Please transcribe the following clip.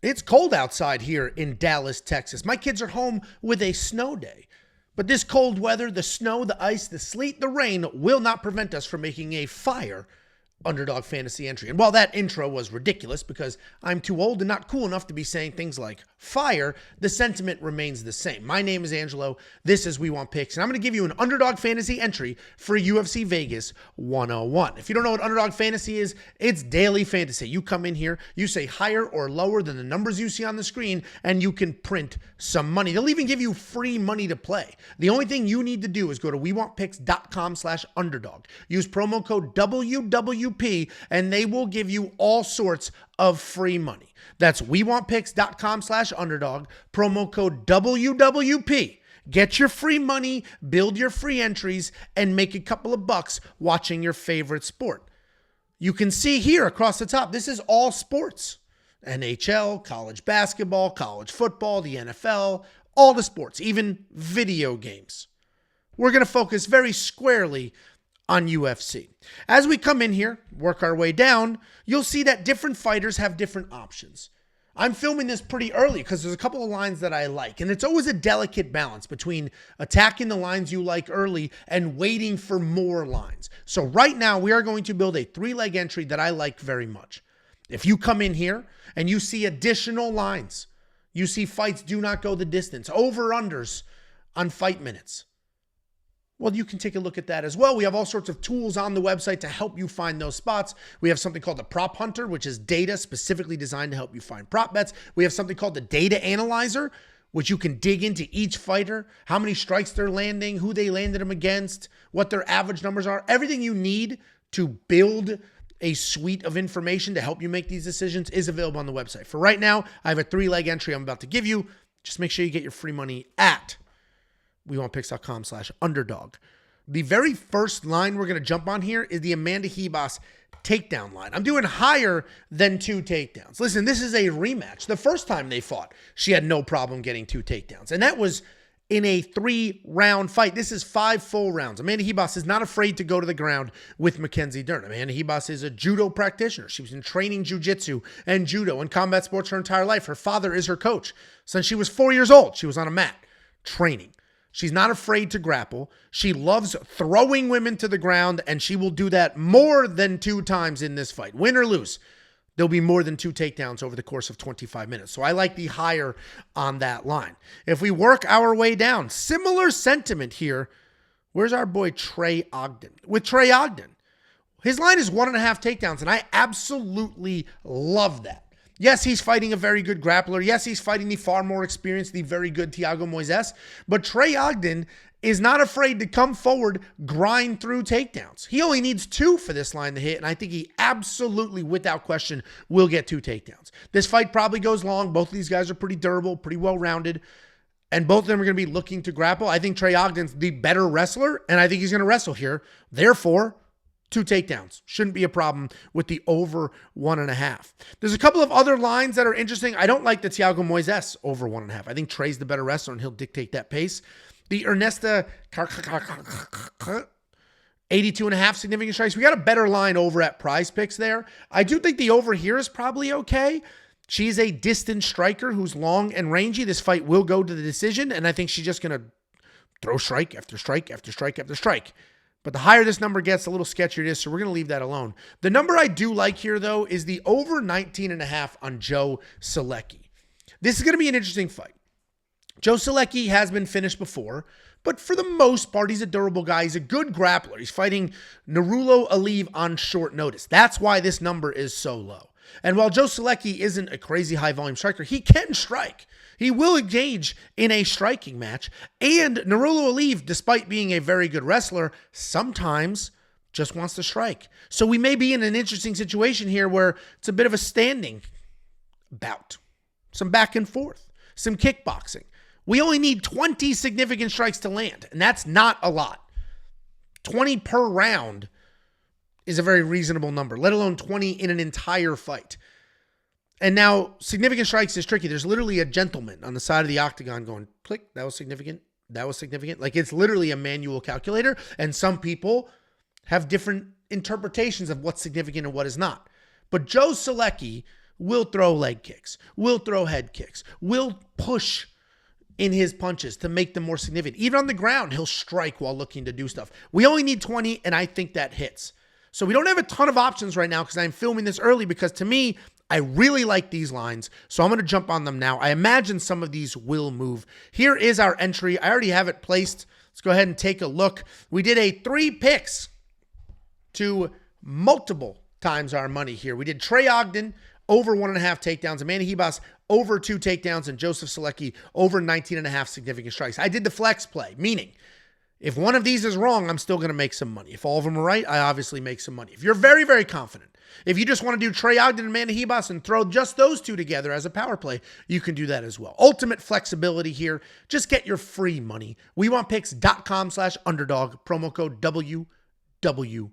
It's cold outside here in Dallas, Texas. My kids are home with a snow day. But this cold weather, the snow, the ice, the sleet, the rain will not prevent us from making a fire Underdog Fantasy entry. And while that intro was ridiculous because I'm too old and not cool enough to be saying things like fire, the sentiment remains the same. My name is Angelo. This is We Want Picks, and I'm going to give you an Underdog Fantasy entry for UFC Vegas 101. If you don't know what Underdog Fantasy is, it's daily fantasy. You come in here, you say higher or lower than the numbers you see on the screen, and you can print some money. They'll even give you free money to play. The only thing you need to do is go to wewantpicks.com/underdog. Use promo code WWP, and they will give you all sorts of free money. That's wewantpicks.com/underdog, promo code WWP. Get your free money, build your free entries, and make a couple of bucks watching your favorite sport. You can see here across the top, this is all sports. NHL, college basketball, college football, the NFL, all the sports, even video games. We're going to focus very squarely on UFC. As we come in here, work our way down, you'll see that different fighters have different options. I'm filming this pretty early because there's a couple of lines that I like, and it's always a delicate balance between attacking the lines you like early and waiting for more lines. So right now, we are going to build a 3-leg entry that I like very much. If you come in here and you see additional lines, you see fights do not go the distance, over-unders on fight minutes, well, you can take a look at that as well. We have all sorts of tools on the website to help you find those spots. We have something called the Prop Hunter, which is data specifically designed to help you find prop bets. We have something called the Data Analyzer, which you can dig into each fighter, how many strikes they're landing, who they landed them against, what their average numbers are. Everything you need to build a suite of information to help you make these decisions is available on the website. For right now, I have a 3-leg entry I'm about to give you. Just make sure you get your free money at wewantpicks.com/underdog. The very first line we're going to jump on here is the Amanda Ribas takedown line. I'm doing higher than 2 takedowns. Listen, this is a rematch. The first time they fought, she had no problem getting 2 takedowns. And that was in a 3-round fight. This is 5 full rounds. Amanda Ribas is not afraid to go to the ground with Mackenzie Dern. Amanda Ribas is a judo practitioner. She was been training jiu-jitsu and judo and combat sports her entire life. Her father is her coach. Since she was 4 years old, she was on a mat training. She's not afraid to grapple. She loves throwing women to the ground, and she will do that more than 2 times in this fight. Win or lose, there'll be more than 2 takedowns over the course of 25 minutes. So I like the higher on that line. If we work our way down, similar sentiment here. Where's our boy Trey Ogden? With Trey Ogden, his line is 1.5 takedowns, and I absolutely love that. Yes, he's fighting a very good grappler. Yes, he's fighting the far more experienced, the very good Thiago Moises. But Trey Ogden is not afraid to come forward, grind through takedowns. He only needs 2 for this line to hit, and I think he absolutely, without question, will get 2 takedowns. This fight probably goes long. Both of these guys are pretty durable, pretty well-rounded, and both of them are going to be looking to grapple. I think Trey Ogden's the better wrestler, and I think he's going to wrestle here. Therefore, 2 takedowns. Shouldn't be a problem with the over 1.5. There's a couple of other lines that are interesting. I don't like the Thiago Moises over 1.5. I think Trey's the better wrestler, and he'll dictate that pace. The Ernesta 82.5 significant strikes. We got a better line over at Prize Picks there. I do think the over here is probably okay. She's a distant striker who's long and rangy. This fight will go to the decision, and I think she's just going to throw strike after strike after strike after strike. But the higher this number gets, the little sketchier it is, so we're going to leave that alone. The number I do like here, though, is the over 19.5 on Joe Solecki. This is going to be an interesting fight. Joe Solecki has been finished before, but for the most part, he's a durable guy. He's a good grappler. He's fighting Nurullo Aliev on short notice. That's why this number is so low. And while Joe Solecki isn't a crazy high-volume striker, he can strike. He will engage in a striking match. And Nurullo Aliev, despite being a very good wrestler, sometimes just wants to strike. So we may be in an interesting situation here where it's a bit of a standing bout. Some back and forth. Some kickboxing. We only need 20 significant strikes to land, and that's not a lot. 20 per round is a very reasonable number, let alone 20 in an entire fight. And now, significant strikes is tricky. There's literally a gentleman on the side of the octagon going, click, that was significant, that was significant. Like, it's literally a manual calculator, and some people have different interpretations of what's significant and what is not. But Joe Solecki will throw leg kicks, will throw head kicks, will push in his punches to make them more significant. Even on the ground, he'll strike while looking to do stuff. We only need 20, and I think that hits. So we don't have a ton of options right now because I'm filming this early because to me, I really like these lines. So I'm going to jump on them now. I imagine some of these will move. Here is our entry. I already have it placed. Let's go ahead and take a look. We did a 3 picks to multiple times our money here. We did Trey Ogden over 1.5 takedowns, Amanda Ribas over 2 takedowns, and Joseph Solecki over 19.5 significant strikes. I did the flex play, meaning if one of these is wrong, I'm still going to make some money. If all of them are right, I obviously make some money. If you're very, very confident, if you just want to do Trey Ogden and Amanda Ribas and throw just those 2 together as a power play, you can do that as well. Ultimate flexibility here. Just get your free money. WeWantPicks.com/underdog, promo code WW